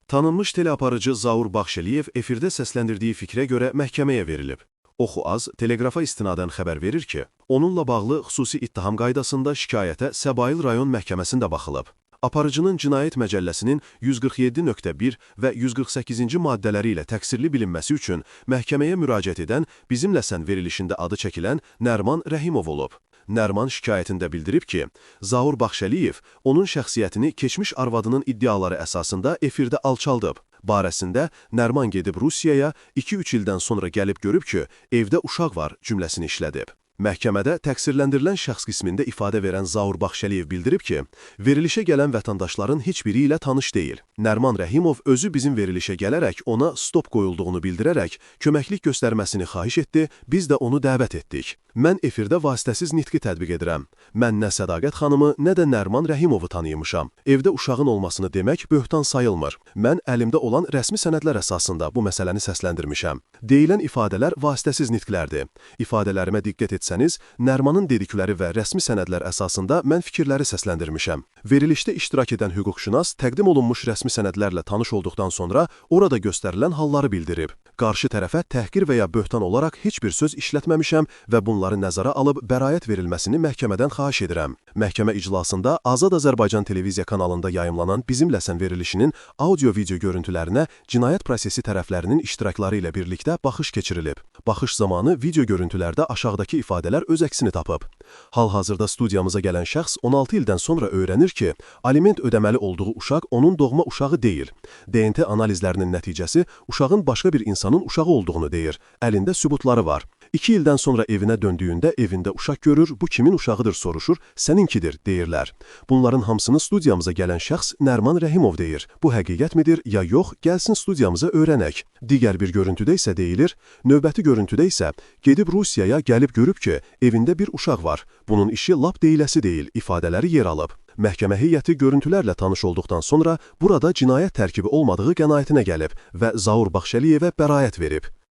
Tanınmış teleaparıcı Zaur Baxşeliyev efirdə səsləndirdiyi fikrə görə məhkəməyə verilib. Oxu-Az teleqrafa istinadən xəbər verir ki, onunla bağlı xüsusi ittiham qaydasında şikayətə Səbail rayon məhkəməsində baxılıb. Aparıcının Cinayət Məcəlləsinin 147.1 və 148-ci maddələri ilə təqsirli bilinməsi üçün məhkəməyə müraciət edən Bizimlə Sən verilişində adı çəkilən Nərman Rəhimov olub. Nərman şikayətində bildirib ki, Zaur Baxşəliyev onun şəxsiyyətini keçmiş arvadının iddiaları əsasında efirdə alçaldıb. Barəsində Nərman gedib Rusiyaya 2-3 ildən sonra gəlib görüb ki, evdə uşaq var cümləsini işlədib. Məhkəmədə təqsirləndirilən şəxs qismində ifadə verən Zaur Baxşəliyev bildirib ki, verilişə gələn vətəndaşların heç biri ilə tanış deyil. Nərman Rəhimov özü bizim verilişə gələrək ona stop qoyulduğunu bildirərək köməklik göstərməsini xahiş etdi, biz də onu dəvət etdik. Mən efirdə vasitəsiz nitqi tətbiq edirəm. Mən nə Sədaqət xanımı, nə də Nərman Rəhimovu tanıymışam. Evdə uşağın olmasını demək böhtan sayılmır. Mən əlimdə olan rəsmi sənədlər əsasında bu məsələni səsləndirmişəm. Deyilən ifadələr vasitəsiz nitqlərdir. İfadələrimə diqqət etsəniz, Nərmanın dedikləri və rəsmi sənədlər əsasında mən fikirləri səsləndirmişəm. Verilişdə iştirak edən hüquqşünas təqdim olunmuş rəsmi sənədlərlə tanış olduqdan sonra orada göstərilən halları bildirib. Qarşı tərəfə təhqir və ya böhtan olaraq heç bir söz işlətməmişəm və bunları nəzərə alıb bəraət verilməsini məhkəmədən xahiş edirəm. Məhkəmə iclasında Azad Azərbaycan televiziya kanalında yayımlanan Bizimlə Sən verilişinin audio-video görüntülərinə cinayət prosesi tərəflərinin iştirakları ilə birlikdə baxış keçirilib. Baxış zamanı video görüntülərdə aşağıdakı ifadələr öz əksini tapıb. Hal-hazırda studiyamıza gələn şəxs 16 ildən sonra öyrənir ki, aliment ödəməli olduğu uşaq onun doğma uşağı deyil. DNT analizlərinin nəticəsi uşağın başqa bir insanın uşağı olduğunu deyir. Əlində sübutları var. 2 ildən sonra evinə döndüyündə evində uşaq görür, bu kimin uşağıdır soruşur, səninkidir deyirlər. Bunların hamısını studiyamıza gələn şəxs Nərman Rəhimov deyir. Bu həqiqətmidir ya yox, gəlsin studiyamıza öyrənək. Digər bir görüntüdə isə deyilir, növbəti görüntüdə isə gedib Rusiyaya gəlib görüb ki, evində bir uşaq var. Bunun işi lap deyiləsi deyil, ifadələri yer alıb. Məhkəmə heyəti görüntülərlə tanış olduqdan sonra burada cinayət tərkibi olmadığı qənaətinə gəlib və Zaur Baxşəliyevə bəraət verib.